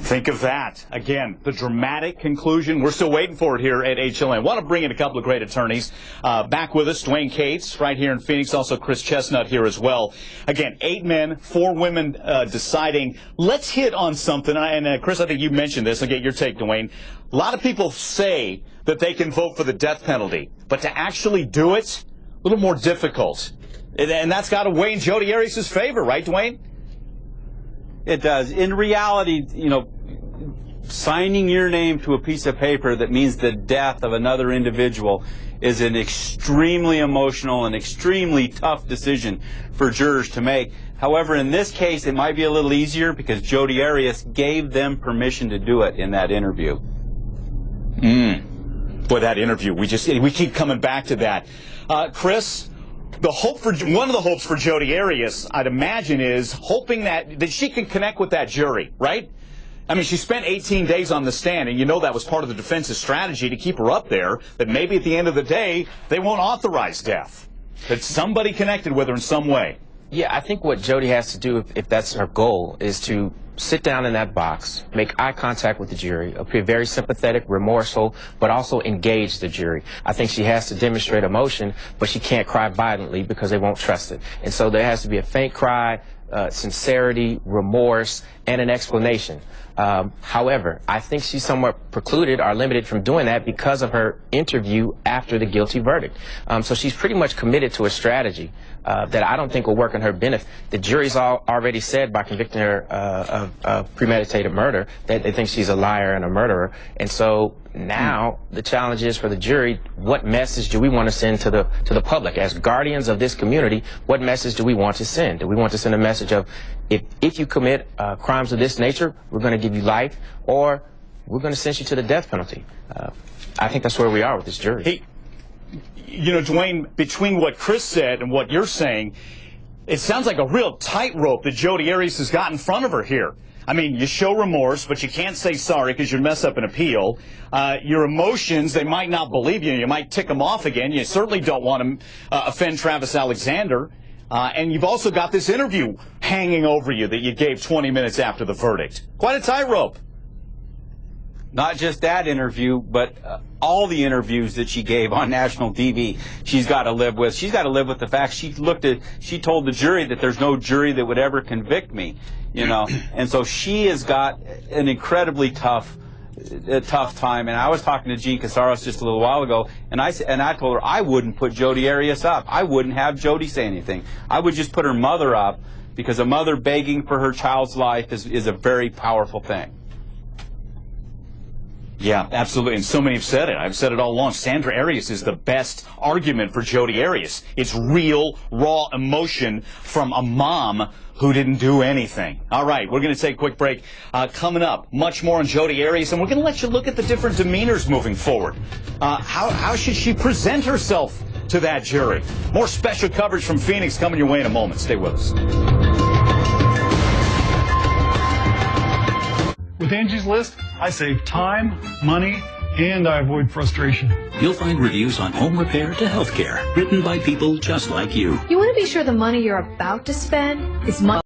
Think of that. Again, the dramatic conclusion. We're still waiting for it here at HLN. Want to bring in a couple of great attorneys back with us. Dwayne Cates right here in Phoenix. Also Chris Chestnut here as well. Again, 8 men, 4 women deciding. Let's hit on something. And Chris, I think you mentioned this. I'll get your take, Dwayne. A lot of people say that they can vote for the death penalty, but to actually do it, a little more difficult. And that's got to weigh in Jodi Arias' favor, right, Dwayne? It does. In reality, you know, signing your name to a piece of paper that means the death of another individual is an extremely emotional and extremely tough decision for jurors to make. However, in this case, it might be a little easier because Jodi Arias gave them permission to do it in that interview. Boy, that interview, we keep coming back to that. Chris, one of the hopes for Jodi Arias, I'd imagine, is hoping that she can connect with that jury, right? I mean, she spent 18 days on the stand, and you know that was part of the defense's strategy to keep her up there, that maybe at the end of the day, they won't authorize death. That somebody connected with her in some way. Yeah, I think what Jodi has to do, if that's her goal, is to sit down in that box, make eye contact with the jury, appear very sympathetic, remorseful, but also engage the jury. I think she has to demonstrate emotion, but she can't cry violently because they won't trust it. And so there has to be a faint cry, sincerity, remorse, and an explanation. However, I think she's somewhat precluded or limited from doing that because of her interview after the guilty verdict. So she's pretty much committed to a strategy that I don't think will work in her benefit. The jury's already said by convicting her of premeditated murder that they think she's a liar and a murderer. And so now the challenge is for the jury, what message do we want to send to the public? As guardians of this community, what message do we want to send? Do we want to send a message of if you commit crimes of this nature, we're going to give you life, or we're going to send you to the death penalty? I think that's where we are with this jury. Hey, you know, Dwayne, between what Chris said and what you're saying, it sounds like a real tightrope that Jodi Arias has got in front of her here. I mean, you show remorse, but you can't say sorry because you'd mess up an appeal. Your emotions, they might not believe you. You might tick them off again. You certainly don't want to offend Travis Alexander. And you've also got this interview hanging over you that you gave 20 minutes after the verdict. Quite a tightrope. Not just that interview, but all the interviews that she gave on national TV, she's got to live with. She's got to live with the fact she told the jury that there's no jury that would ever convict me, you know. And so she has got an incredibly tough time. And I was talking to Jean Casaros just a little while ago, and I told her I wouldn't put Jodi Arias up. I wouldn't have Jodi say anything. I would just put her mother up, because a mother begging for her child's life is a very powerful thing. Yeah, absolutely. And so many have said it. I've said it all along. Sandra Arias is the best argument for Jodi Arias. It's real, raw emotion from a mom who didn't do anything. All right, we're going to take a quick break. Coming up, much more on Jodi Arias, and we're going to let you look at the different demeanors moving forward. How should she present herself to that jury? More special coverage from Phoenix coming your way in a moment. Stay with us. With Angie's List, I save time, money, and I avoid frustration. You'll find reviews on home repair to healthcare, written by people just like you. You want to be sure the money you're about to spend is money